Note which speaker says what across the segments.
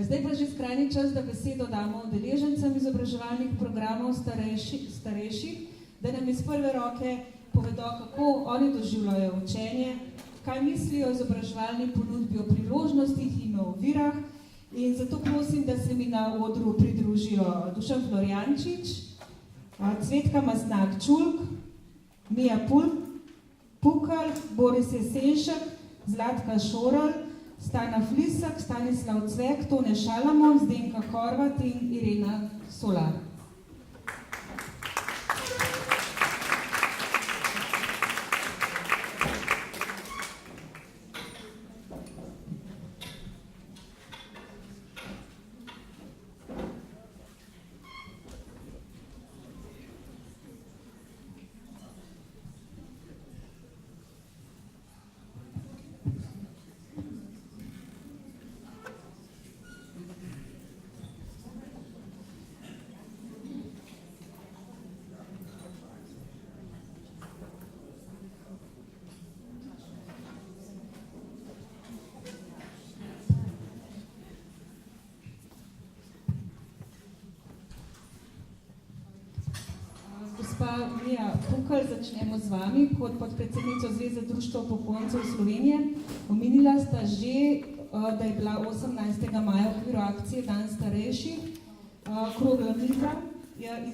Speaker 1: Zdaj pa že skrajni čas, da besedo damo udeležencem izobraževalnih programov starejših, da nam iz prve roke povedo, kako oni doživljajo učenje, kaj mislijo o izobraževalni ponudbi, o priložnostih in o ovirah. In zato prosim, da se mi na odru pridružijo Dušan Florjančič, Cvetka Masnak-Čulk, Mija Pukal, Boris Jesenšek, Zlatka Šorl, Stana Flisak, Stanislav Cvek, Tone Šalamon, Zdenka Horvat in Irena Solar. Gospa Mija Pukal, začnemo z vami kot podpredsednico Zveze društev upokojencev Slovenije. Omenila sta že, da je bila 18. maja v okviru akcije Dan starejših, okrogla miza,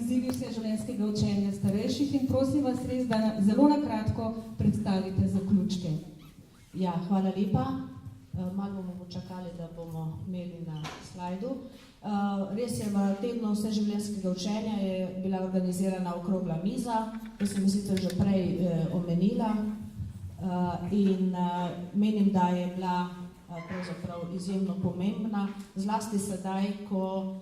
Speaker 1: izzivi vseživljenjskega učenja starejših in prosim vas res, da zelo na kratko predstavite zaključke.
Speaker 2: Ja, hvala lepa. Malo bomo počakali, da bomo imeli na slajdu. Res je, v tednu vseživljenjskega učenja je bila organizirana okrogla miza, to sem sicer že prej omenila in menim, da je bila pravzaprav izjemno pomembna, zlasti sedaj, ko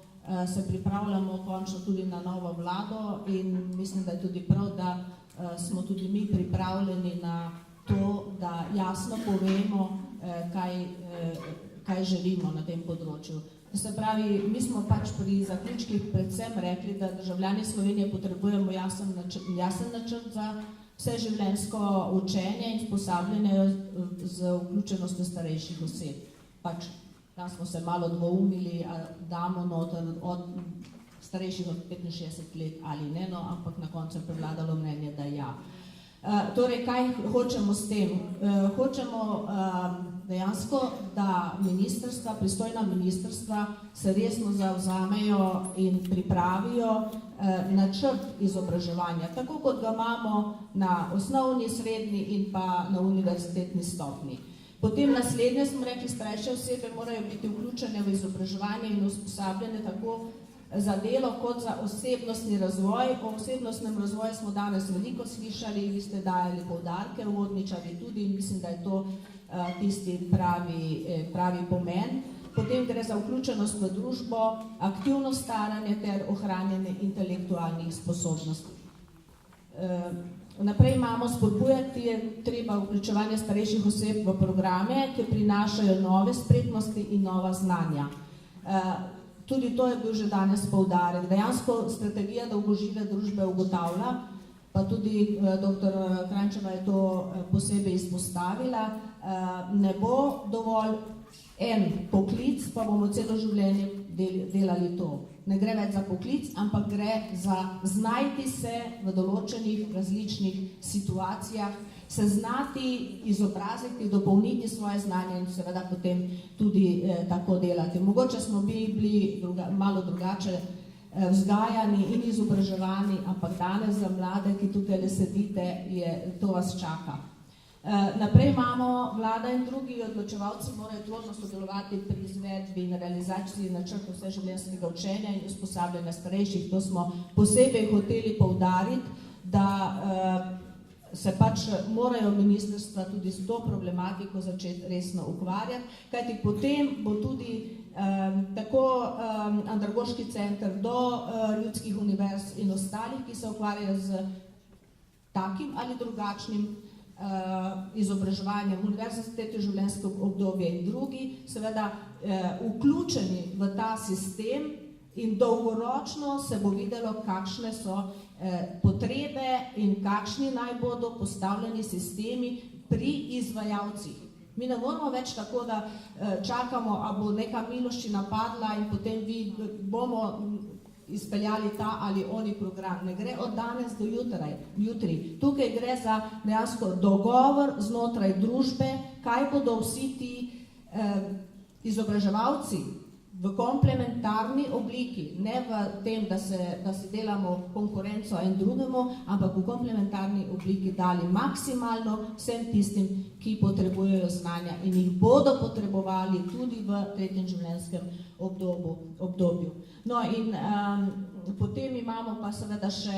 Speaker 2: se pripravljamo končno tudi na novo vlado in mislim, da je tudi prav, da smo tudi mi pripravljeni na to, da jasno povemo, kaj želimo na tem področju. Se pravi, mi smo pač pri zaključkih predvsem rekli, da državljani Slovenije potrebujemo jasen načrt za vseživljenjsko učenje in usposabljanje z vključenostjo starejših oseb. Pač, tam smo se malo dvoumili, damo noter od starejših od 65 let ali ne, no, ampak na koncu je prevladalo mnenje, da ja. Torej, kaj hočemo s tem? Hočemo dejansko, da ministrstva, pristojna ministrstva se resno zavzamejo in pripravijo načrt izobraževanja, tako kot ga imamo na osnovni, srednji in pa na univerzitetni stopnji. Potem naslednje smo rekli, starejše osebe morajo biti vključene v izobraževanje in usposabljanje tako za delo kot za osebnostni razvoj. O osebnostnem razvoju smo danes veliko slišali, vi ste dajali poudarke, uvodničari tudi in mislim, da je to tisti pravi pomen. Potem gre za vključenost v družbo, aktivno staranje ter ohranjanje intelektualnih sposobnosti. Naprej imamo spodbujati treba vključevanje starejših oseb v programe, ki prinašajo nove spretnosti in nova znanja. Tudi to je bil že danes poudarek. Dejansko strategija dolgožive družbe ugotavlja, pa tudi dr. Kranjčeva je to posebej izpostavila, ne bo dovolj en poklic, pa bomo celo življenje delali to. Ne gre več za poklic, ampak gre za znajti se v določenih različnih situacijah, se znati izobraziti, dopolniti svoje znanje in seveda potem tudi tako delati. Mogoče smo bili malo drugače vzgajani in izobraževani, ampak danes za mlade, ki tukaj sedite, to vas čaka. Naprej imamo vlada in drugi odločevalci morajo tvorno sodelovati pri izvedbi in realizaciji načrta vseživljenjskega učenja in usposabljanja starejših. To smo posebej hoteli poudariti, da se pač morajo ministrstva tudi s to problematiko začeti resno ukvarjati, kajti potem bo tudi tako Andragoški center do ljudskih univerz in ostalih, ki se ukvarjajo z takim ali drugačnim izobraževanjem, univerzitete, življenjsko obdobje in drugi, seveda vključeni v ta sistem in dolgoročno se bo videlo, kakšne so potrebe in kakšni naj bodo postavljeni sistemi pri izvajalcih. Mi ne moramo več tako, da čakamo, a bo neka miloščina padla in potem bomo izpeljali ta ali oni program. Ne gre od danes do jutri. Tukaj gre za dejansko dogovor znotraj družbe, kaj bodo vsi ti izobraževalci v komplementarni obliki, ne v tem, da si delamo konkurenco en drugemu, ampak v komplementarni obliki dali maksimalno vsem tistim, ki potrebujejo znanja in jih bodo potrebovali tudi v tretjem življenjskem obdobju. No in potem imamo pa seveda še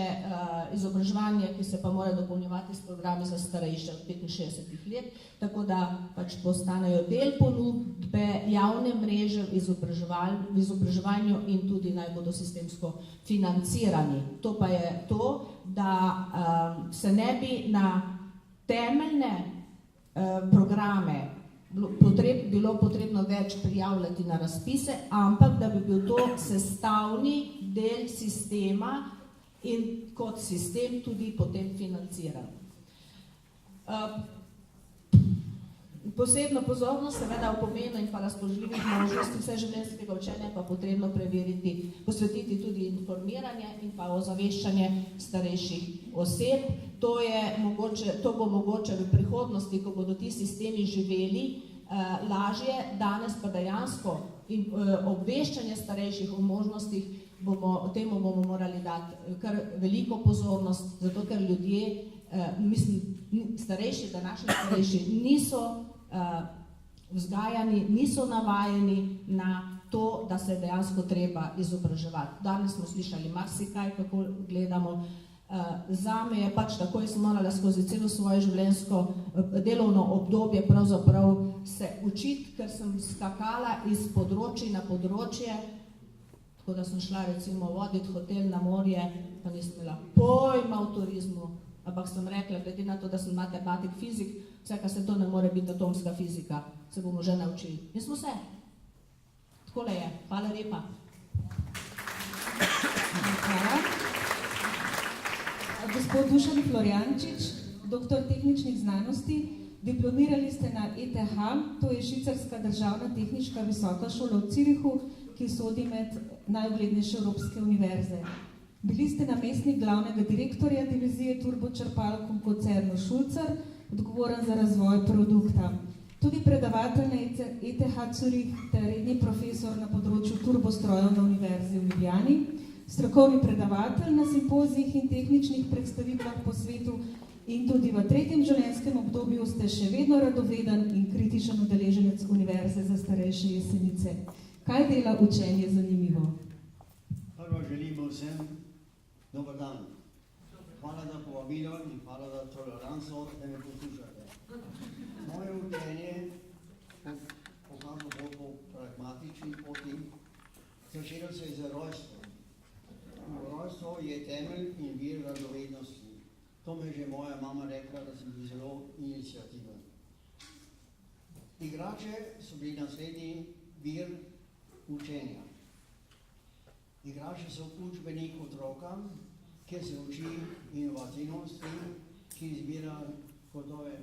Speaker 2: izobraževanje, ki se pa mora dopolnjevati s programi za starejše od 65 let, tako da pač postanejo del ponudbe javne mreže v izobraževanju in tudi naj bodo sistemsko financirani. To pa je to, da se ne bi na temeljne programe bilo potrebno več prijavljati na razpise, ampak da bi bil to sestavni del sistema in kot sistem tudi potem financiran. Posebno pozornost seveda v pomenu in pa razpoložljivih možnosti vseživljenjskega učenja pa potrebno posvetiti tudi informiranje in pa ozaveščanje starejših oseb. To bo mogoče v prihodnosti, ko bodo ti sistemi živeli lažje, danes pa dejansko obveščanje starejših o možnostih, temu bomo morali dati kar veliko pozornost, zato ker ljudje, današnji starejši niso vzgajani, niso navajeni na to, da se dejansko treba izobraževati. Danes smo slišali marsikaj, kako gledamo. Zame je pač tako, jaz sem morala skozi celo svoje življenjsko delovno obdobje pravzaprav se učiti, ker sem skakala iz področja na področje, tako da sem šla recimo voditi hotel na morje, pa nisem imela pojma o turizmu, ampak sem rekla, glede na to, da sem matematik, fizik, vse, kar se to ne more biti atomska fizika, se bomo že naučili. In smo se. Takole je. Hvala lepa.
Speaker 1: Hvala. Gospod Dušan Florjančič, doktor tehničnih znanosti, diplomirali ste na ETH, to je švicarska državna tehniška visoka šola v Zürichu, ki sodi med najuglednejše evropske univerze. Bili ste namestnik glavnega direktorja divizije turbočrpalk v koncernu Schulzer, odgovoren za razvoj produkta. Tudi predavatelj na ETH Zürich ter redni profesor na področju turbostrojev na Univerzi v Ljubljani, strokovni predavatelj na simpozijih in tehničnih predstavitvah po svetu in tudi v tretjem življenjskem obdobju ste še vedno radoveden in kritičen udeleženec Univerze za starejše Jesenice. Kaj dela učenje zanimivo?
Speaker 3: Prvo želimo vsem dober dan. Hvala za povabilo in hvala za toleranco, da me poslušate. Moje učenje pokazalo bolj po pragmatični poti, začelo se je z rojstvom. Rojstvo je temelj in vir radovednosti. To me že moja mama rekla, da sem bil zelo inicijativen. Igrače so bili naslednji vir učenja. Igrače so učbenik otroka, kjer se uči inovativnosti, ki izbira gotove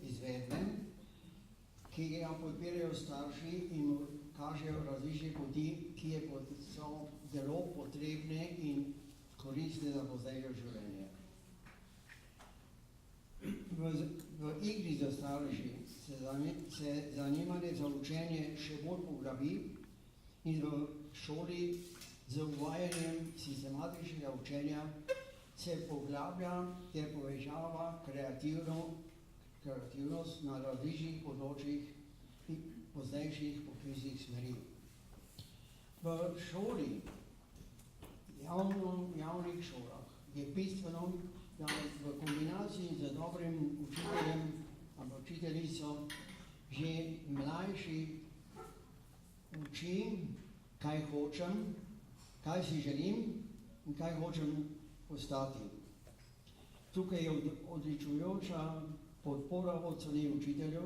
Speaker 3: izvedbe, ki ga podpirajo starši in kažejo različne poti, ki so zelo potrebne in koristne za pozdajše življenje. V igri za starši se zanimanje za učenje še bolj poglabi in v šoli z uvajanjem sistematičnega učenja se poglablja ter povečava kreativnost na različnih področjih in pozdajših poklicnih smeri. V šoli, javnih šolah, je bistveno, da v kombinaciji z dobrim učiteljem ali učiteljico že mlajši uči, kaj hočem, kaj si želim in kaj hočem postati. Tukaj je odličujoča podpora od strani učiteljev,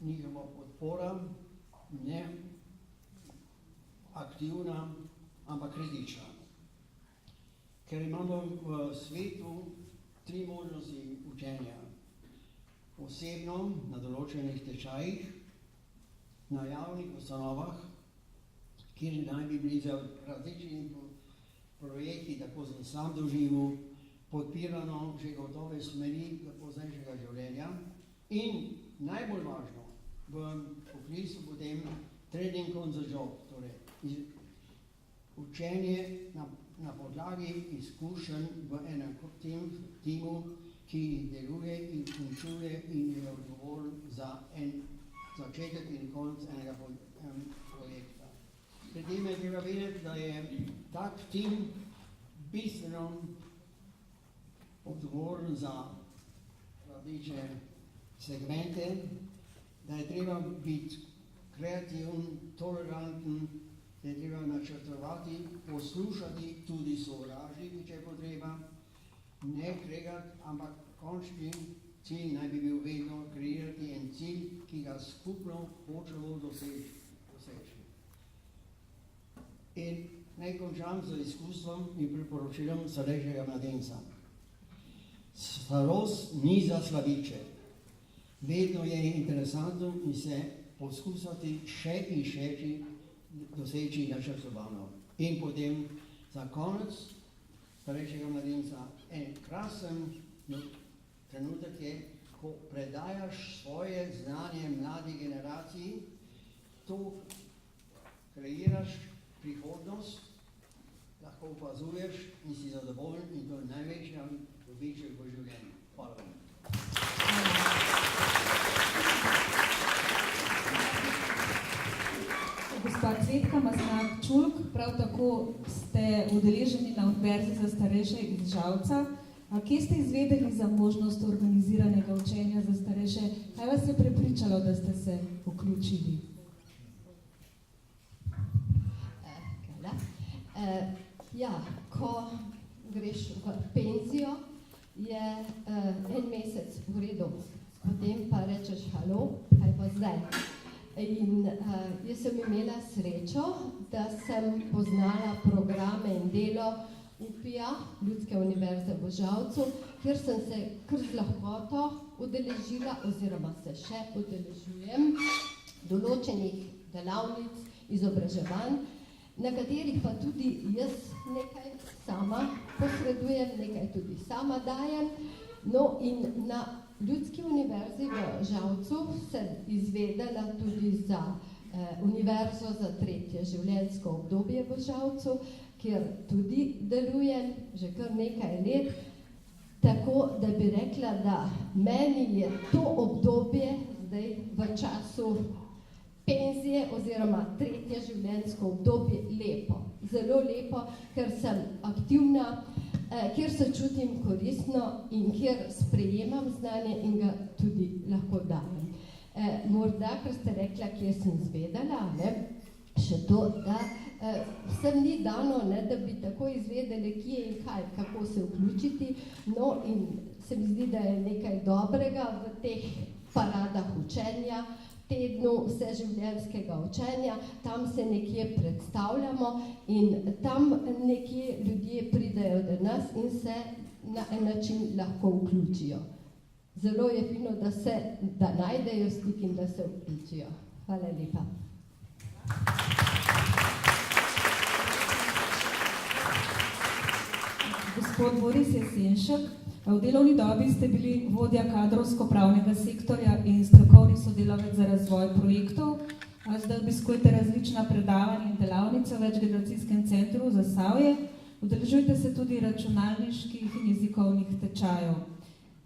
Speaker 3: njihova podpora, ne aktivna, ampak kritična. Ker imamo v svetu 3 možnosti učenja. osebno na določenih tečajih, na javnih ustanovah, kjer naj bi bili za različni projekti, tako sem sam doživel, podpirano že gotove smeri poznejšega življenja in najbolj važno v poklicu potem training on the job, torej učenje na podlagi izkušenj v enem timu, ki deluje in končuje in je odgovoren za en začetek in konec enega projekta. Pri tem je treba vedeti, da je tak tim bistveno odgovoren za različne segmente, da je treba biti kreativen, toleranten, da je treba načrtovati, poslušati tudi sovražnike, če je potreba, ne kregati, ampak končni cilj naj bi bil vedno kreirati en cilj, ki ga skupno hočemo doseči. In naj končam z izkustvom in priporočilom starejšega mladenca. Starost ni za slabiče. Vedno je interesantno in se poskusati še in še doseči načrtovano. In potem za konec starejšega mladenca en krasen trenutek je, ko predajaš svoje znanje mladi generaciji, to kreiraš prihodnost, lahko opazuješ in si zadovoljen in to je največja dobiček v življenju. Hvala vam.
Speaker 1: Gospa Cvetka Masnak-Čulk, prav tako ste udeleženi na Univerzi za starejše iz Žalca. Kje ste izvedeli za možnost organiziranega učenja za starejše? Kaj vas je prepričalo, da ste se vključili?
Speaker 4: Ko greš v penzijo, je en mesec v redu, potem pa rečeš halo, kaj pa zdaj. In jaz sem imela srečo, da sem poznala programe in delo UPIA, Ljudske univerze v Žalcu, kjer sem se kar z lahkoto udeležila oziroma se še udeležujem določenih delavnic, izobraževanj, na katerih pa tudi jaz nekaj sama posredujem, nekaj tudi sama dajem. No in na Ljudski univerzi v Žalcu sem izvedela tudi za Univerzo za tretje življenjsko obdobje v Žalcu, kjer tudi delujem že kar nekaj let, tako da bi rekla, da meni je to obdobje zdaj v času penzije oziroma tretje življenjsko obdobje lepo, zelo lepo, ker sem aktivna, kjer se čutim koristno in kjer sprejemam znanje in ga tudi lahko dajem. Morda, ker ste rekla, kje sem izvedela, še to, da vsem ni dano, da bi tako izvedeli, kje in kaj, kako se vključiti, no in se mi zdi, da je nekaj dobrega v teh paradah učenja, tednu vseživljenjskega učenja, tam se nekje predstavljamo in tam nekje ljudje pridejo do nas in se na en način lahko vključijo. Zelo je fino, da najdejo stik in da se vključijo. Hvala lepa.
Speaker 1: Gospod Boris Jesenšek, v delovni dobi ste bili vodja kadrovsko-pravnega sektorja in strokovni sodelavec za razvoj projektov. Zdaj obiskujete različna predavanja in delavnice v večgeneracijskem centru Zasavje. Udeležujete se tudi računalniških in jezikovnih tečajev.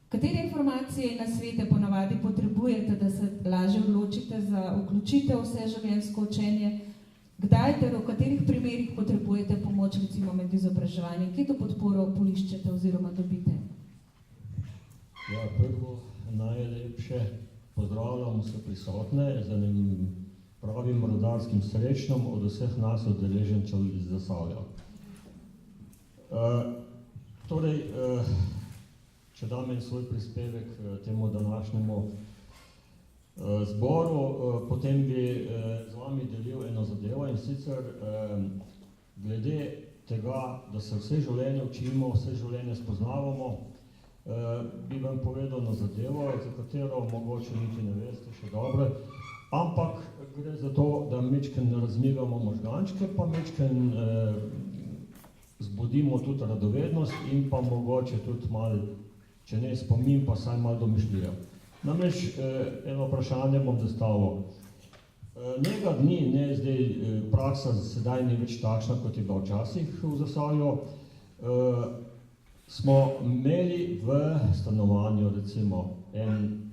Speaker 1: Katere informacije in nasvete ponavadi potrebujete, da se lažje odločite za vključitev vseživljenjsko učenje? Kdaj ter v katerih primerih potrebujete pomoč, recimo med izobraževanjem? Kje to podporo poiščete oziroma dobite?
Speaker 5: Ja, prvo najlepše pozdravljamo vse prisotne z enim pravim rodarskim srečnom od vseh nas udeležencev iz Zasavja. Če dam en svoj prispevek temu današnjemu zboru, potem bi z vami delil eno zadevo in sicer glede tega, da se vse življenje učimo, vse življenje spoznavamo, bi vam povedal na zadevo, za katero mogoče niti ne veste še dobro, ampak gre za to, da mečken razmigamo možgančke, pa mečken zbudimo tudi radovednost in pa mogoče tudi malo, če ne spomin, pa saj malo domišljijo. Namreč eno vprašanje bom zastavil. Nekaj dni, ne zdaj praksa sedaj ni več takšna, kot je bila včasih v Zasavju, smo imeli v stanovanju recimo en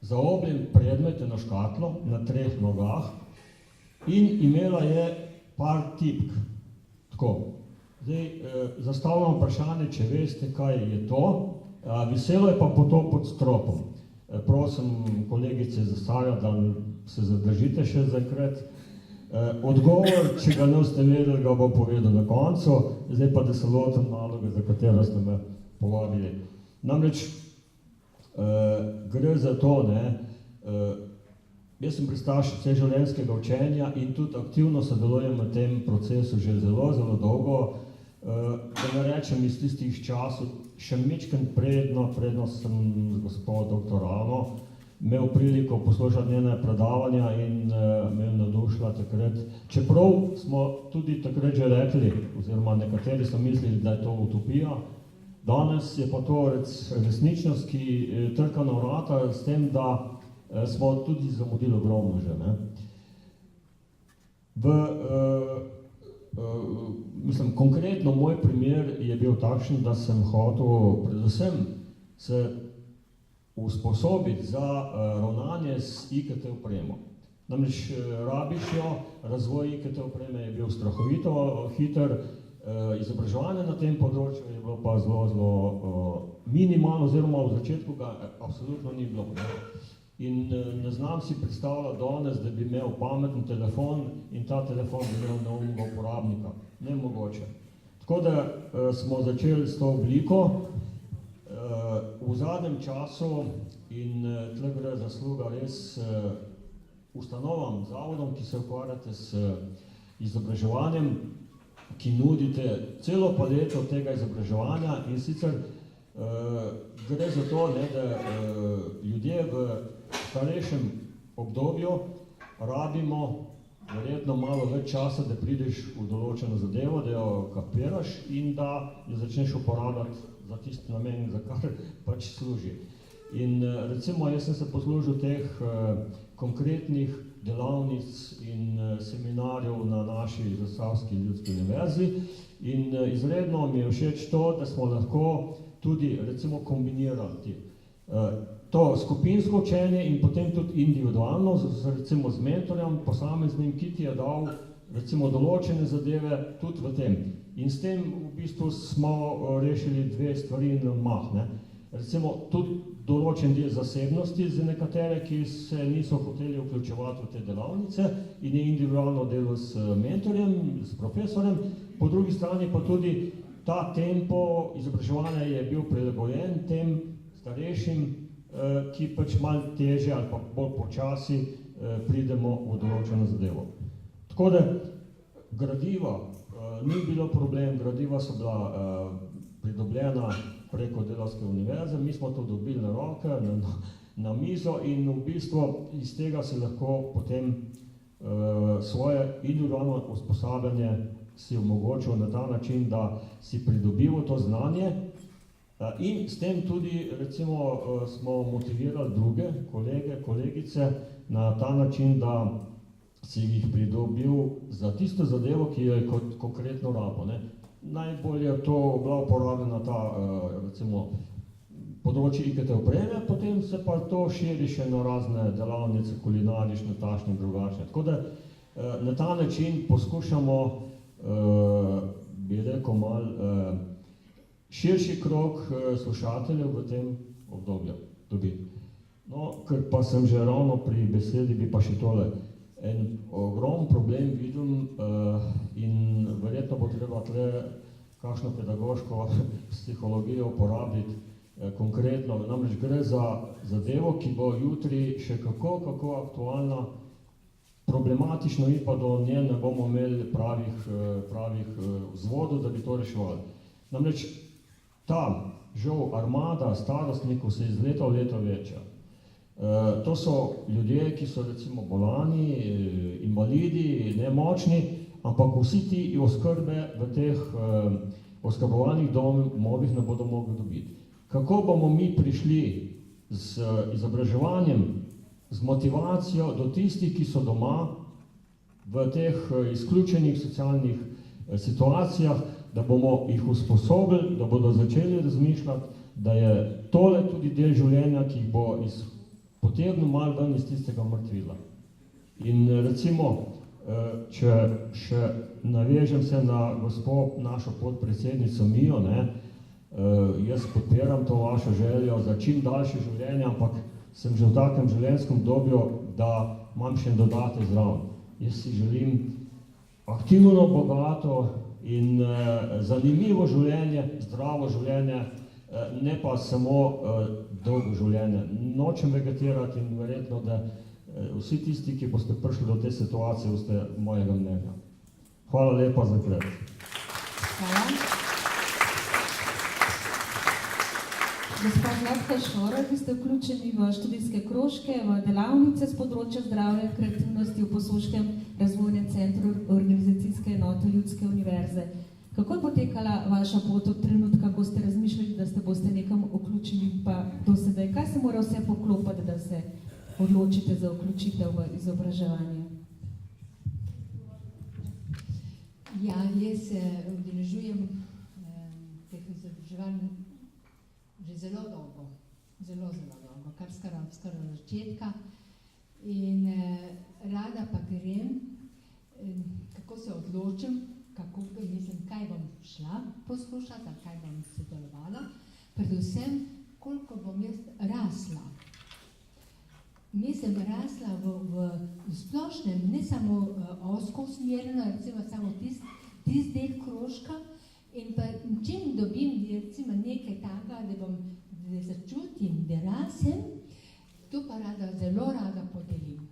Speaker 5: zaobljen predmet, eno škatlo na 3 nogah in imela je par tipk. Tako. Zdaj, zastavljam vprašanje, če veste, kaj je to. Viselo je pa to pod stropom. Prosim kolegice Zasavja, da se zadržite še za enkrat. Odgovor, če ga ne boste vedeli, ga bom povedal na koncu, zdaj pa da se lotim naloge, za katero ste me povabili. Namreč gre za to, jaz sem pristaš vseživljenjskega učenja in tudi aktivno sodelujem v tem procesu že zelo, zelo dolgo. Da ne rečem iz tistih časov, še mičken predno sem z gospod dr. Ano imel priliko poslušati njene predavanja in me navdušila takrat. Čeprav smo tudi takrat že rekli, oziroma nekateri so mislili, da je to utopija, danes je pa to resničnost, ki trka na vrata s tem, da smo tudi zamudili ogromno že. Konkretno moj primer je bil takšen, da sem hotel predvsem se usposobiti za ravnanje s IKT opremo. Namreč rabiš jo, razvoj IKT opreme je bil strahovito hiter, izobraževanje na tem področju je bilo pa zelo minimalno, oziroma v začetku ga absolutno ni bilo. In ne znam si predstavljati danes, da bi imel pameten telefon in ta telefon bi imel neumnega uporabnika. Nemogoče. Tako da smo začeli s to obliko. V zadnjem času, in tle gre zasluga res ustanovam, zavodom, ki se ukvarjate s izobraževanjem, ki nudite celo paleto tega izobraževanja, in sicer gre za to, da ljudje v starejšem obdobju rabimo verjetno malo več časa, da prideš v določeno zadevo, da jo kapiraš in da jo začneš uporabljati za tisti namen, za kar pač služi. In recimo jaz sem se poslužil teh konkretnih delavnic in seminarjev na naši Zasavski ljudski univerzi in izredno mi je všeč to, da smo lahko tudi recimo kombinirati to skupinsko učenje in potem tudi individualno, recimo z mentorjem, posameznim, ki ti je dal recimo določene zadeve tudi v tem. In s tem v bistvu smo rešili 2 stvari na mah. Recimo tudi določen del zasebnosti za nekatere, ki se niso hoteli vključevati v te delavnice in je individualno delo s mentorjem, s profesorjem, po drugi strani pa tudi ta tempo izobraževanja je bil prilagojen tem starejšim, ki pač malo težje ali pa bolj počasi pridemo v določeno zadevo. Tako da gradiva ni bilo problem, gradiva so bila pridobljena preko Delavske univerze, mi smo to dobili na roke, na mizo in v bistvu iz tega se lahko potem svoje individualno usposabljanje si omogočil na ta način, da si pridobil to znanje in s tem tudi recimo smo motivirali druge kolege, kolegice na ta način, da si jih pridobil za tisto zadevo, ki jo je konkretno rabo. Najbolj je to bila uporabljena ta recimo področje IKT opreme, potem se pa to širi še na razne delavnice, kulinarične, tašne, drugačne. Tako da na ta način poskušamo, bi rekel, malo širši krog slušateljev v tem obdobju dobiti. No, ker pa sem že ravno pri besedi, bi pa še tole. En ogromen problem vidim in verjetno bo treba tle kakšno pedagoško psihologijo uporabiti konkretno. Namreč gre za zadevo, ki bo jutri še kako aktualna, problematično in pa do nje ne bomo imeli pravih vzvodov, da bi to reševali. Namreč ta žal armada starostnikov se iz leta v leto večja. To so ljudje, ki so recimo bolani, invalidi, nemočni, ampak vsi ti oskrbe v teh oskrbovalnih domovih ne bodo mogli dobiti. Kako bomo mi prišli z izobraževanjem, z motivacijo do tistih, ki so doma v teh izključenih socialnih situacijah, da bomo jih usposobili, da bodo začeli razmišljati, da je tole tudi del življenja, ki jih bo potegnil malo ven iz tistega mrtvila. In recimo, če še navežem se na gospo našo podpredsednico Mijo, jaz podpiram to vašo željo za čim daljše življenje, ampak sem že v takem življenjskem obdobju, da imam še en dodatek zraven. Jaz si želim aktivno, bogato in zanimivo življenje, zdravo življenje, ne pa samo dolgo življenje. Nočem vegetirati in verjetno, da vsi tisti, ki boste prišli do te situacije, boste mojega mnenja. Hvala lepa za klet.
Speaker 1: Hvala. Gospa Zlatka Šorar, vi ste vključeni v študijske krožke, v delavnice z področja zdravja in kreativnosti v Posoškem razvojnem centru organizacijske enote Ljudske univerze. Kako je potekala vaša pot od trenutka, ko ste razmišljali, da ste boste nekam vključili, pa do sedaj? Kaj se mora vse poklopiti, da se odločite za vključitev v izobraževanje?
Speaker 6: Ja, jaz se udeležujem teh izobraževanj že zelo dolgo, kar skoraj od začetka. In rada pa grem, kako se odločim, kaj bom šla poslušati, kaj bom sodelovala, predvsem, koliko bom jaz rasla. Mislim, rasla v splošnem, ne samo ozko usmerjeno, recimo samo tisti del krožka, in pa čim dobim recimo nekaj takega, da začutim, da rasem, to pa zelo rada podelim.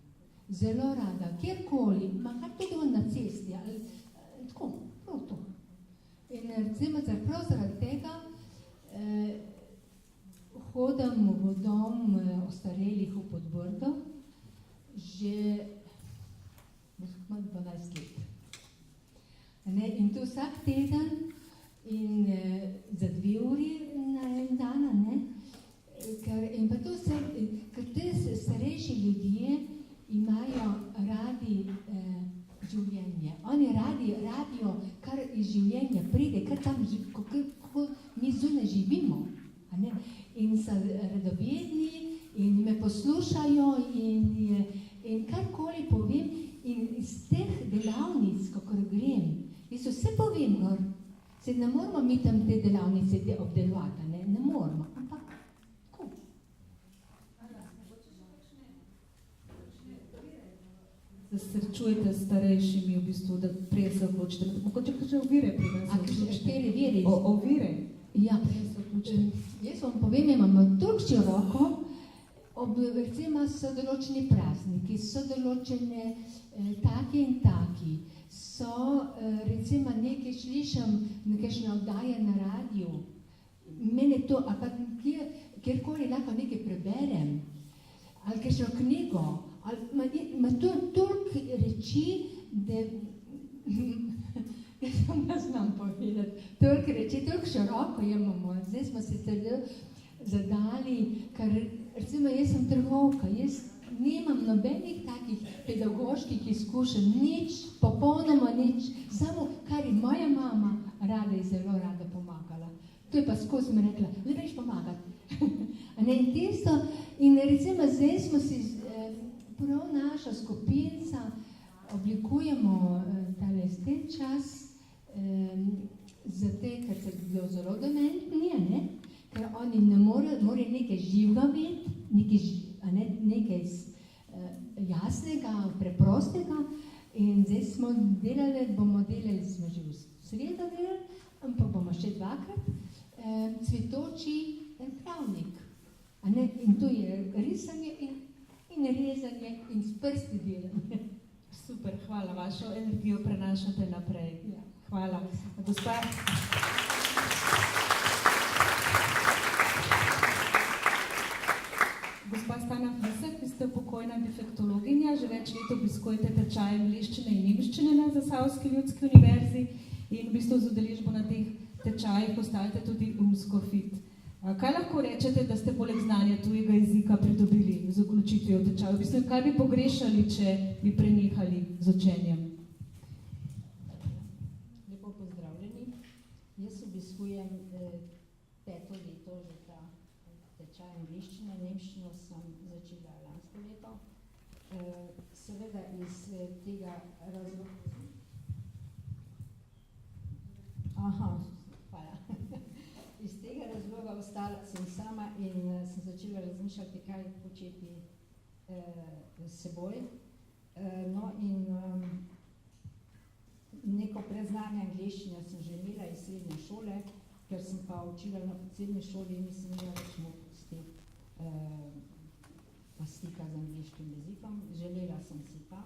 Speaker 6: Zelo rada, kjerkoli, makar tudi na cesti, ali tako, prav to. In recimo prav zaradi tega hodim v dom ostarelih v Podbrdo že 12 let. In tu vsak teden in za 2 uri na en dan, in pa to se, ker te starejši ljudje imajo radi življenje. Oni radijo, kar iz življenja pride, kar tam, kako mi zunaj živimo. In so radovedni in me poslušajo in karkoli povem, in iz teh delavnic, kakor grem, jaz vse povem gor, se ne moramo mi tam te delavnice obdelovati, ne moramo, ampak tako.
Speaker 1: Da se srečujete s starejšimi, v bistvu, da prej se odločite. Mogoče kakšne ovire pri nas vključite? Ovire?
Speaker 6: Ja, jaz vam povem, imamo toliko široko, recimo so določeni prazniki, so določene taki in taki, so recimo nekaj slišam, nekajšne oddaje na radiju, mene to, ali pa kjerkoli lahko nekaj preberem, ali kakšno knjigo, ima to toliko reči, da jaz vam ne znam povedati, toliko reči, toliko široko imamo, zdaj smo se celo zadali, ker recimo jaz sem trgovka, jaz nimam nobenih takih pedagoških izkušenj, nič, popolnoma nič, samo kar je moja mama rada in zelo rada pomagala. To je pa skozi mi rekla, ne veš pomagati. In recimo zdaj smo si, prav naša skupinca, oblikujemo tale ten čas, zato, ker se bilo zelo dementni, ker oni ne morajo nekaj živega vedeti, nekaj jasnega, preprostega, in zdaj smo bomo delali, smo že v sredo delali, ampak bomo še 2-krat, cvetoči travnik. In to je risanje in rezanje in s prsti delanje.
Speaker 1: Super, hvala, vašo energijo prenašate naprej. Hvala. Gospa obiskujete tečaj angleščine in nemščine na Zasavski ljudski univerzi in v bistvu z udeležbo na teh tečajih postajate tudi umskofit. Kaj lahko rečete, da ste poleg znanja tujega jezika pridobili z vključitvijo v tečaj? V bistvu, kaj bi pogrešali, če bi prenehali z učenjem?
Speaker 6: Lepo pozdravljeni. Jaz obiskujem 5. leto že ta tečaj angleščine, nemščino sem začela lansko leto. Seveda iz tega razloga... Hvala. Iz tega razloga ostala sem sama in sem začela razmišljati, kaj početi s seboj. No in neko predznanje angleščine sem že imela iz srednje šole, ker sem pa učila na srednji šoli in nisem imela več možnosti stika z angleškim jezikom. Želela sem si pa.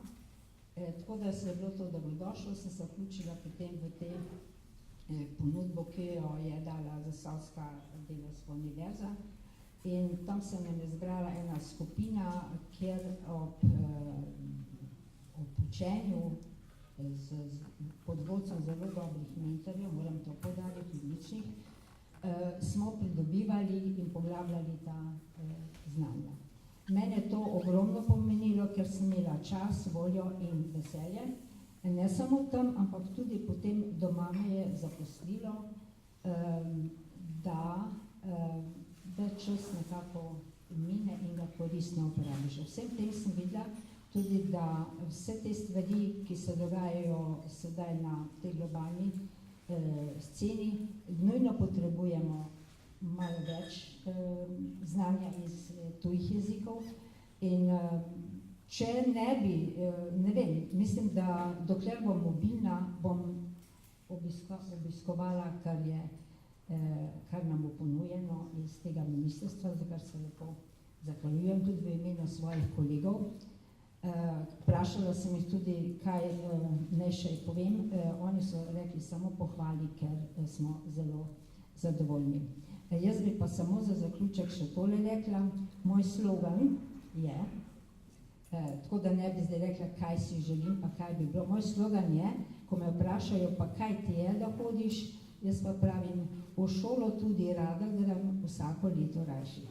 Speaker 6: Tako da se je bilo to dobrodošlo, sem se vključila potem v te ponudbo, ki jo je dala Zasavska delavska univerza. In tam se nam je zbrala ena skupina, kjer ob učenju pod vodstvom zelo dobrih mentorjev, moram to poudariti, odličnih, smo pridobivali in poglabljali ta znanja. Mene je to ogromno pomenilo, ker sem imela čas, voljo in veselje. Ne samo tam, ampak tudi potem doma me je zaposlilo, da več čas nekako mine in ga koristno uporabiš. Vsem tem sem videla tudi, da vse te stvari, ki se dogajajo sedaj na tej globalni sceni, nujno potrebujemo malo več znanja iz tujih jezikov in če ne bi, ne vem, mislim, da dokler bom mobilna, bom obiskovala, kar nam bo ponujeno iz tega ministrstva, za kar se lepo zahvaljujem tudi v imenu svojih kolegov. Vprašala sem jih tudi, kaj naj še povem. Oni so rekli samo pohvali, ker smo zelo zadovoljni. Jaz bi pa samo za zaključek še tole rekla. Moj slogan je, tako da ne bi zdaj rekla, kaj si želim, pa kaj bi bilo. Moj slogan je, ko me vprašajo, pa kaj ti je, da hodiš, jaz pa pravim, v šolo tudi rada grem vsako leto rajši.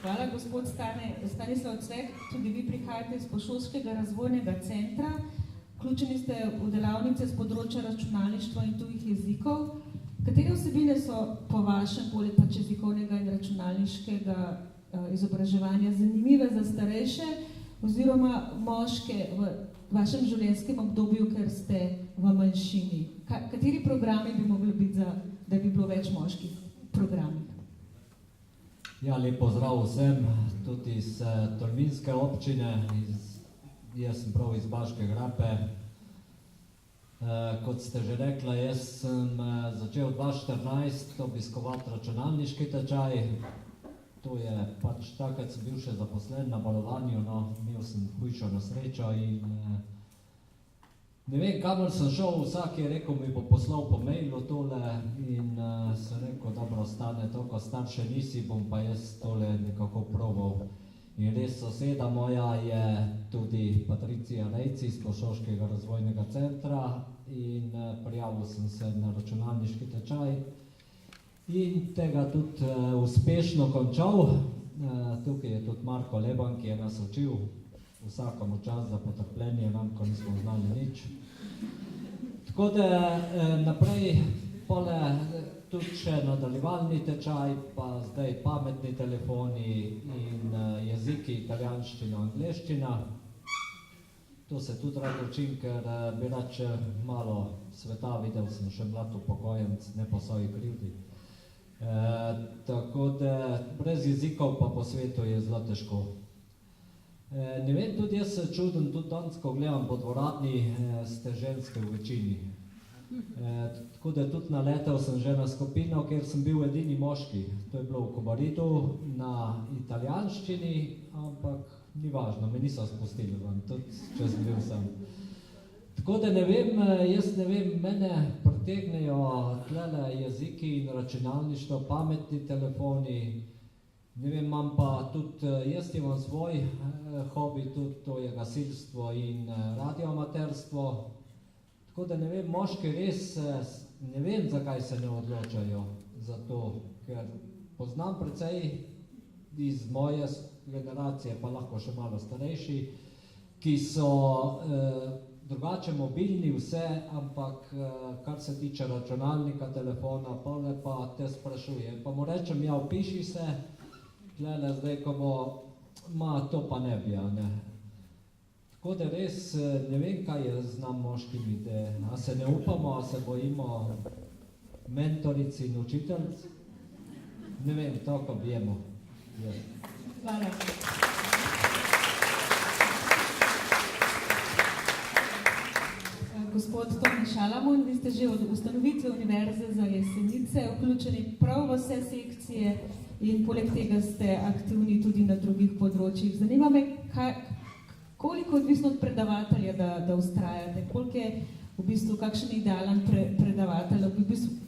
Speaker 1: Hvala, gospod Stanislav Cvek. Tudi vi prihajate iz Pošolskega razvojnega centra. Vključeni ste v delavnice z področja računalništva in tujih jezikov. Katere vsebine so po vašem, poleg pač jezikovnega in računalniškega izobraževanja, zanimive za starejše oziroma moške v vašem življenjskem obdobju, ker ste v manjšini? Kateri programi bi mogli biti, da bi bilo več moških programih?
Speaker 7: Ja, lep pozdrav vsem, tudi iz Tolminske občine, jaz sem prav iz Baške grape. Kot ste že rekla, jaz sem začel 2014 obiskovati računalniški tečaj. To je pač takrat sem bil še zaposlen na balovanju, no, imel sem hujšo nesrečo in ne vem, kamor sem šel, vsak je rekel, mi bo poslal po mailu tole in sem rekel, dobro, stane toliko star še nisi, bom pa jaz tole nekako probal. In res soseda moja je tudi Patricija Lejci iz Pošolskega razvojnega centra in prijavil sem se na računalniški tečaj in tega tudi uspešno končal. Tukaj je tudi Marko Leban, ki je nas učil. Vsakomu čas za potrpljenje, nam, ko nismo znali nič. Tako da naprej pole tudi še nadaljevalni tečaj, pa zdaj pametni telefoni in jeziki italijanščina, angleščina. To se tudi rad učim, ker bi rad še malo sveta videl, sem še mlad upokojenec, ne po svoji krivdi. Tako da brez jezikov pa po svetu je zelo težko. Ne vem, tudi jaz se čudim, tudi danes, ko gledam po dvorani, ste ženske v večini. Tako da tudi naletel sem že na skupino, kjer sem bil edini moški. To je bilo v Kobaridu na italijanščini, ampak ni važno, me niso spustili ven, tudi če sem bil sam. Tako da ne vem, jaz ne vem, mene pritegnejo tlele jeziki in računalništvo, pametni telefoni, ne vem, imam pa tudi, jaz imam svoj hobi, tudi to je gasilstvo in radioamaterstvo. Tako da ne vem, moški res, ne vem, zakaj se ne odločajo za to, ker poznam precej iz moje generacije, pa lahko še malo starejši, ki so drugače mobilni vse, ampak kar se tiče računalnika, telefona, pa te sprašuje. Pa mu rečem, ja, opiši se, tlele zdaj, ko bo, to pa ne bi, ne. Tako da res ne vem, kaj je z nam moškimi, a se ne upamo, a se bojimo mentoric in učiteljic. Ne vem, toliko bijemo.
Speaker 1: Hvala. Gospod Tomi Šalamun, vi ste že od ustanovitve Univerze za Jesenice vključeni prav v vse sekcije in poleg tega ste aktivni tudi na drugih področjih. Zanima me, koliko je odvisno od predavatelja, da vztrajate, koliko je v bistvu kakšen idealen predavatelj,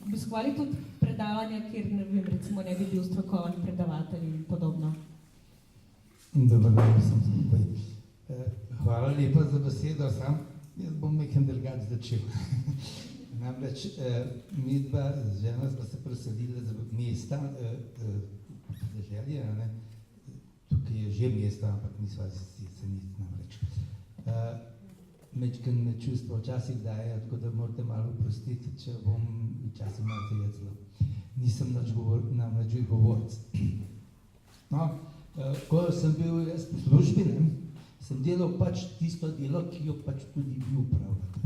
Speaker 1: obiskovali tudi predavanja, kjer ne vem, recimo ne bi bil strokoven predavatelj in podobno.
Speaker 8: Dobar dan, sem skupaj. Hvala lepa za besedo, jaz bom nekaj drugače začel. Namreč, mi dva z ženo smo se preselili z mesta, deželje, tukaj je že mesto, ampak mi sva Jesenic namreč. Mečken me čustva včasih daje, tako da morate malo oprostiti, če bom včasih malo jezlo. Nisem namreč govorc. No, ko sem bil jaz v službi, sem delal pač tisto delo, ki jo pač tudi vi upravljate.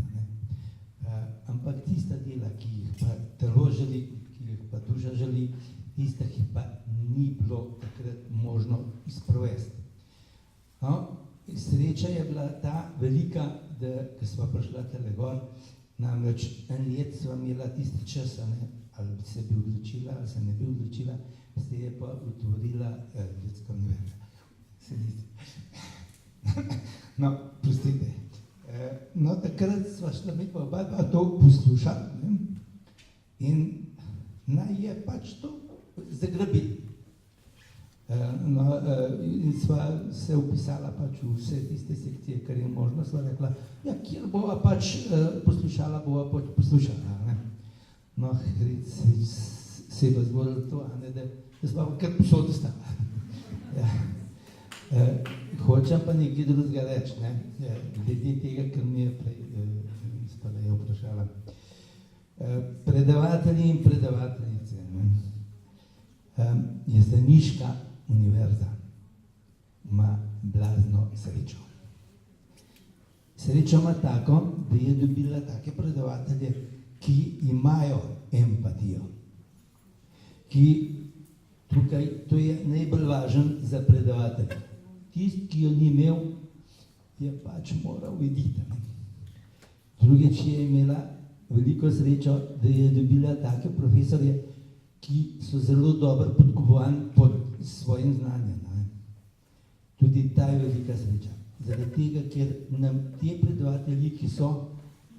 Speaker 8: Ampak tista dela, ki jih pa telo želi, ki jih pa duša želi, tistih jih pa ni bilo takrat možno izprovesti. No, sreča je bila ta velika, da ko sva prišla tele gor, namreč en let sva imela tisti čas, ali bi se bi odločila, ali se ne bi odločila, se je pa otvorila Ljudska univerza. No, prostite. No, takrat sva šla mi pa oba to poslušati in naj je pač to zagrabili. No, in sva se upisala pač v vse tiste sekcije, kar je možno, sva rekla, ja, kjer bova pač poslušala, bova pač poslušala. No, se je pa zgodilo to, da sva kar posod ostala. Hočem pa nekaj drugega reči, glede tega, kar mi je prej je vprašala. Predavatelji in predavateljice, Jeseniška univerza ima blazno srečo. Srečo ima tako, da je dobila take predavatelje, ki imajo empatijo, ki tukaj, to je najbolj važen za predavatelje. Tisti, ki jo ni imel, je pač moral videti. Drugič je imela veliko srečo, da je dobila take profesorje, ki so zelo dobro podkovani pod svojim znanjem. Tudi ta je velika sreča. Zaradi tega, ker nam te predavatelji, ki so,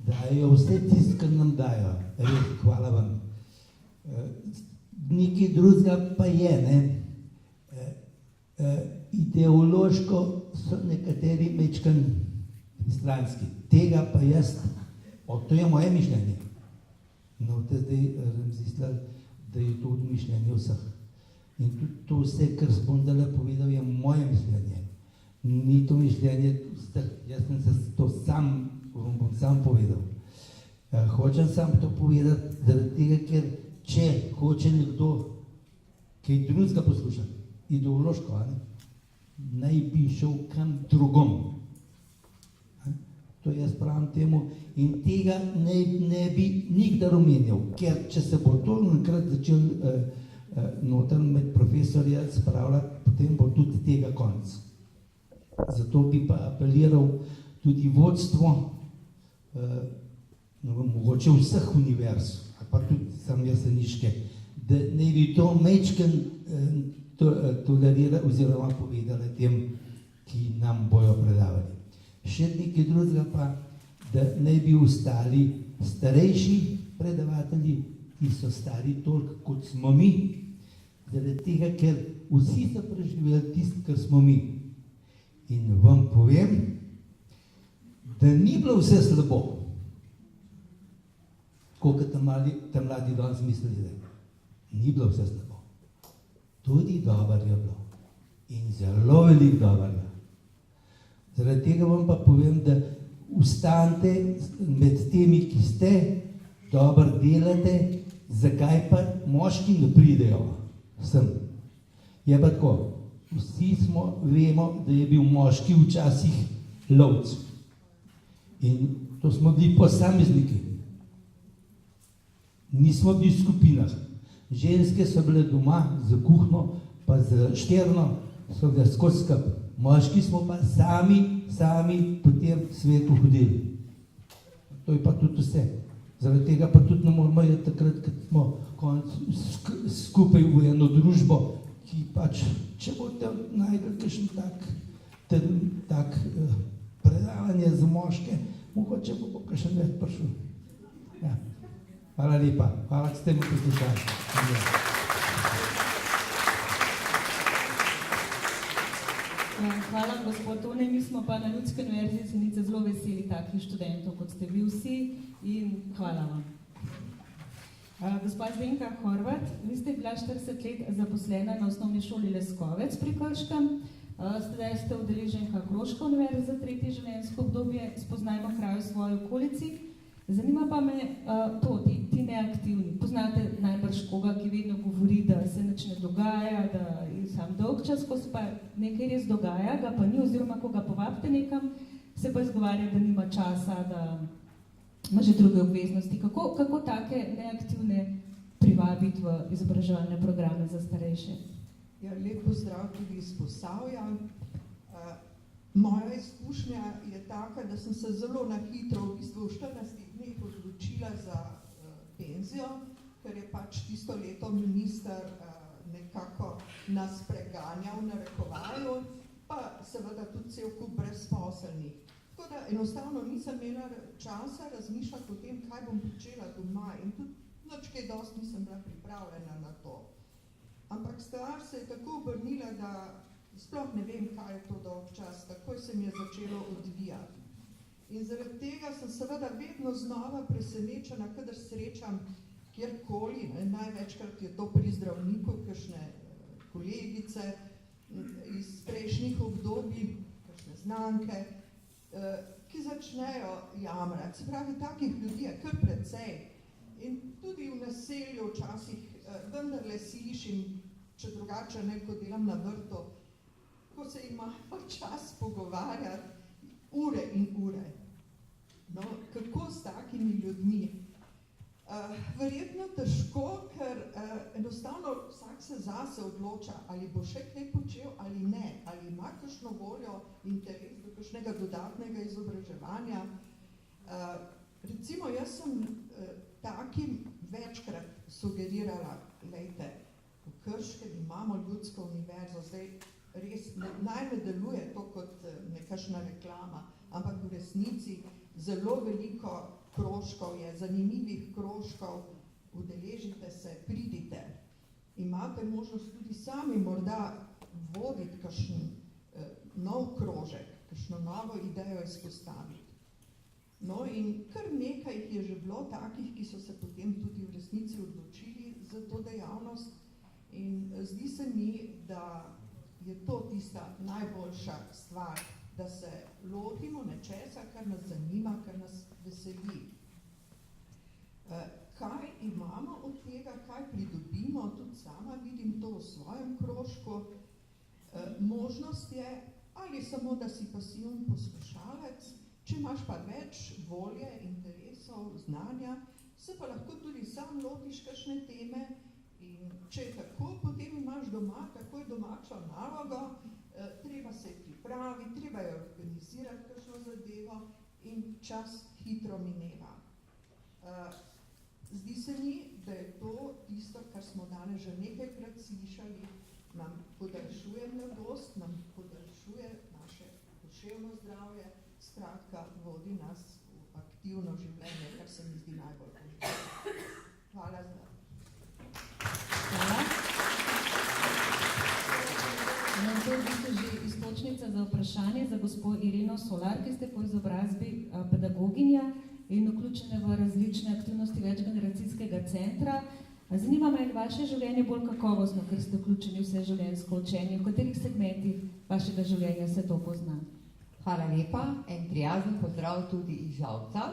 Speaker 8: dajo vse tisto, kar nam dajo. Res, hvala vam. Nekaj drugega pa je, ideološko so nekateri mečkan stranski. Tega pa jaz, to je moje mišljenje. No, te zdaj razmislili, da je to mišljenje vseh. In tudi to vse, kar sem dala povedal, je moje mišljenje. Ni to mišljenje vseh, jaz sem se to vam bom sam povedal. Hočem sam to povedati, zaradi tega, ker če hoče nekdo kaj drugega poslušati, ideološko, naj bi šel kam drugom. To jaz pravim temu in tega ne bi nikdar omenjal, ker če se bo to enkrat začel noter med profesorja spravljati, potem bo tudi tega konec. Zato bi pa apeliral tudi vodstvo, mogoče vseh univerz, ali pa tudi sam Jeseniške, da ne bi to mečken tolerirali oziroma povedali tem, ki nam bojo predavali. Še nekaj drugega pa, da naj bi ostali starejši predavatelji, ki so stari toliko, kot smo mi, zaradi tega, ker vsi so preživeli tisto, kar smo mi. In vam povem, da ni bilo vse slabo, kot ta mladi danes mislijo. Ni bilo vse slabo. Tudi dobro je bilo. In zelo veliko dobrega. Zaradi tega vam pa povem, da ustanite med temi, ki ste, dobro delate, zakaj pa moški ne pridejo sem. Je pa tako, vsi vemo, da je bil moški včasih lovc. In to smo bili posamezniki. Nismo bili v skupinah. Ženske so bile doma za kuhno, pa za šterno, so bile skozi skupaj. Moški smo pa sami po tem svetu hodili. To je pa tudi vse. Zaradi tega pa tudi ne moramo je takrat, kad smo skupaj v eno družbo, ki pač, če boste najdel kakšen tak predavanje za moške, mogoče bo kakšen več prišel. Ja. Hvala lepa. Hvala, da ste me poslušali.
Speaker 1: Hvala, gospod Tone. Mi smo pa na Ljudski univerzi Jesenice zelo veseli takih študentov, kot ste vi vsi, in hvala vam. Gospa Zdenka Horvat, vi ste bila 40 let zaposlena na osnovni šoli Leskovec pri Krškem, sedaj ste udeleženka Koroške univerze za 3. življenjsko obdobje, spoznajmo kraj v svoji okolici. Zanima pa me ti neaktivni. Poznate najbrž koga, ki vedno govori, da se nič ne dogaja, da je sam dolg čas, ko se pa nekaj res dogaja, ga pa ni, oziroma ko ga povabite nekam, se pa izgovarja, da nima časa, da ima že druge obveznosti. Kako take neaktivne privabiti v izobraževalne programe za starejše?
Speaker 9: Ja, lep pozdrav tudi iz Posavja. Moja izkušnja je taka, da sem se zelo na hitro, v bistvu v 14 dneh odločila za penzijo, ker je pač tisto leto minister nekako nas preganjal na narekovaju, pa seveda tudi cel kup brezposelnih. Tako da enostavno nisem imela časa razmišljati o tem, kaj bom počela doma, in tudi nič kaj dosti nisem bila pripravljena na to. Ampak stvar se je tako obrnila, da sploh ne vem, kaj je to dolg čas, takoj se mi je začelo odvijati. In zaradi tega sem seveda vedno znova presenečena, kadar srečam kjerkoli, največkrat je to pri zdravniku, kakšne kolegice iz prejšnjih obdobij, kakšne znanke, ki začnejo jamrati. Se pravi, takih ljudi je kar precej. In tudi v naselju včasih vendarle slišim, če drugače ne, ko delam na vrtu, ko se imajo čas pogovarjati ure in ure. No, kako s takimi ljudmi? Verjetno težko, ker enostavno vsak se zase odloča, ali bo še kaj počel ali ne, ali ima kakšno voljo, interes do kakšnega dodatnega izobraževanja. Recimo, jaz sem takim večkrat sugerirala, glejte, v Krškem imamo Ljudsko univerzo, zdaj res naj ne deluje to kot nekakšna reklama, ampak v resnici zelo veliko krožkov je, zanimivih krožkov, udeležite se, pridite. Imate možnost tudi sami morda voditi kakšen nov krožek, kakšno novo idejo izpostaviti. No in kar nekaj jih je že bilo takih, ki so se potem tudi v resnici odločili za to dejavnost, in zdi se mi, da je to tista najboljša stvar, da se lotimo nečesa, kar nas zanima, kar nas veseli. Kaj imamo od tega, kaj pridobimo, tudi sama vidim to v svojem krožku. Možnost je, ali samo, da si pasiven poslušalec, če imaš pa več volje, interesov, znanja, se pa lahko tudi sam lotiš kakšne teme. In če je tako, potem imaš doma takoj domačo nalogo, treba se pripraviti, treba je organizirati kakšno zadevo in čas hitro mineva. Zdi se mi, da je to tisto, kar smo danes že nekajkrat slišali, nam podaljšuje mladost, nam podaljšuje naše duševno zdravje, skratka, vodi nas v aktivno življenje, kar se mi zdi najbolj pomembno. Hvala za.
Speaker 1: Hvala. No, to je v bistvu že iztočnica za vprašanje za gospod Ireno Solar, ki ste po izobrazbi pedagoginja in vključene v različne aktivnosti večgeneracijskega centra. Zanima me, je vaše življenje bolj kakovostno, ker ste vključeni v vse življenjsko učenje? V katerih segmentih vašega življenja se to pozna?
Speaker 10: Hvala lepa, en prijazen pozdrav tudi iz Žalca.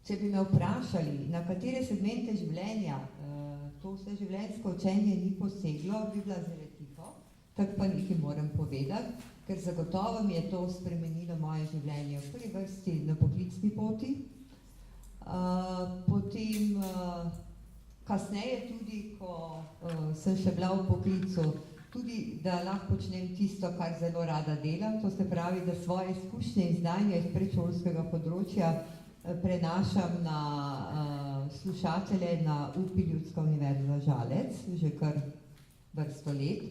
Speaker 10: Če bi me vprašali, na katere segmente življenja to vse življenjsko učenje ni poseglo, bi bila zelo tiho, tako pa nekaj moram povedati, ker zagotovo mi je to spremenilo moje življenje v prvi vrsti na poklicni poti, potem kasneje tudi, ko sem še bila v poklicu, tudi da lahko počnem tisto, kar zelo rada delam, to se pravi, da svoje izkušnje in znanja iz predšolskega področja prenašam na slušatelje na UPI Ljudska univerza Žalec, že kar vrsto let.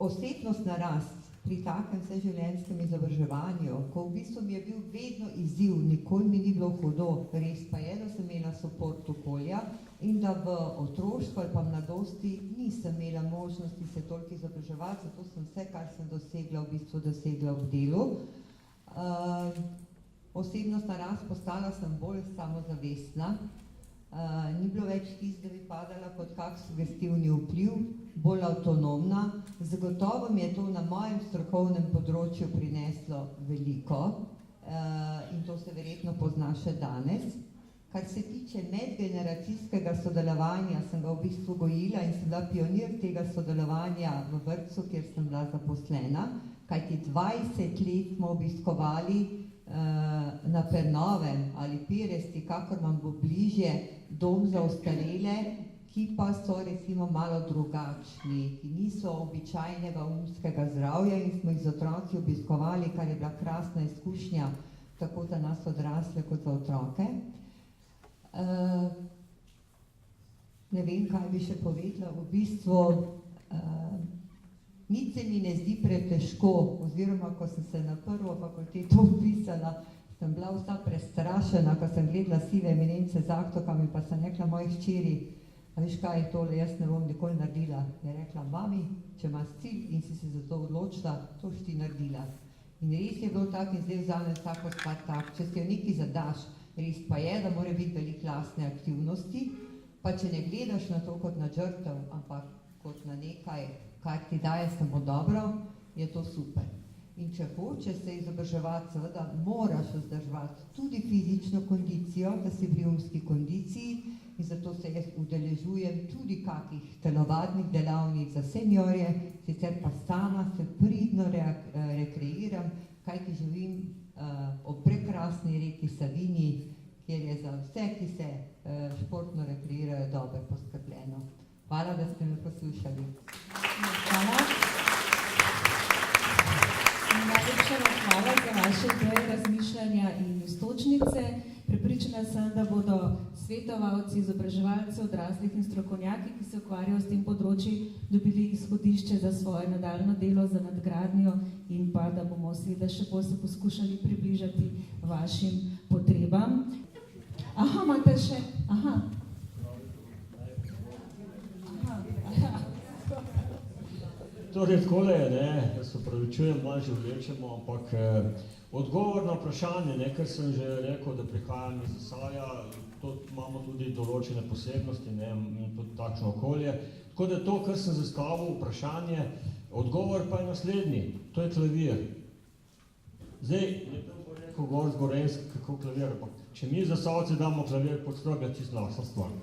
Speaker 10: Osebnostna rast pri takem vseživljenjskem izobraževanju, ko v bistvu mi je bil vedno izziv, nikoli mi ni bilo hudo, res pa je, da sem imela support okolja in da v otroštvu ali pa mladosti nisem imela možnosti se toliko izobraževati, zato sem vse, kar sem dosegla, v bistvu dosegla v delu. Osebnostna rast, postala sem bolj samozavestna, ni bilo več tisto, da bi padala pod kak sugestivni vpliv, bolj avtonomna. Zagotovo mi je to na mojem strokovnem področju prineslo veliko in to se verjetno pozna še danes. Kar se tiče medgeneracijskega sodelovanja, sem ga v bistvu gojila in sem bila pionir tega sodelovanja v vrtcu, kjer sem bila zaposlena, kajti 20 let smo obiskovali na Pernovem ali Piresti, kakor vam bo bližje, dom za ostarele, ki pa so recimo malo drugačni, ki niso običajnega umskega zdravja in smo jih z otroci obiskovali, kar je bila krasna izkušnja, tako za nas odrasle kot za otroke. Ne vem, kaj bi še povedala, v bistvu nič se mi ne zdi pretežko, oziroma ko sem se na prvo fakulteto vpisala, sem bila vsa prestrašena, ko sem gledala Sive eminence z aktokami, pa sem rekla moji hčeri, a veš kaj je tole, jaz ne bom nikoli naredila. Je rekla, mami, če imaš cilj in si se za to odločila, to si ti naredila. In res je bilo tako in zdaj vzamem vsako stvar tako, če si jo nekaj zadaš, res pa je, da mora biti veliko lastne aktivnosti, pa če ne gledaš na to kot na žrtev, ampak kot na nekaj, kar ti daje samo dobro, je to super. In če hočeš se izobraževati, seveda moraš vzdrževati tudi fizično kondicijo, da si pri umski kondiciji, in zato se jaz udeležujem tudi kakih telovadnih delavnic za seniorje, sicer pa sama se pridno rekreiram, kajti živim ob prekrasni reki Savinji, kjer je za vse, ki se športno rekreirajo, dobro poskrbljeno. Hvala, da ste me poslušali.
Speaker 1: Hvala. Najlepša hvala za vaše ideje, razmišljanja in iztočnice. Prepričana sem, da bodo svetovalci, izobraževalci, odraslih in strokovnjaki, ki se ukvarjajo s tem področji, dobili izhodišče za svoje nadaljno delo, za nadgradnjo in pa, da bomo seveda še bolj se poskušali približati vašim potrebam. Aha, imate še? Aha.
Speaker 5: Torej, takole je, jaz se opravičujem, malo že vlečemo, ampak odgovor na vprašanje, ker sem že rekel, da prihajam iz Zasavja, imamo tudi določene posebnosti, in tudi takšno okolje. Tako da to, kar sem zastavil vprašanje, odgovor pa je naslednji, to je klavir. Zdaj, nekdo bo rekel gor z Gorenjsk, kako klavir, ampak če mi Zasavci damo klavir pod strop, je čisto naša stvar.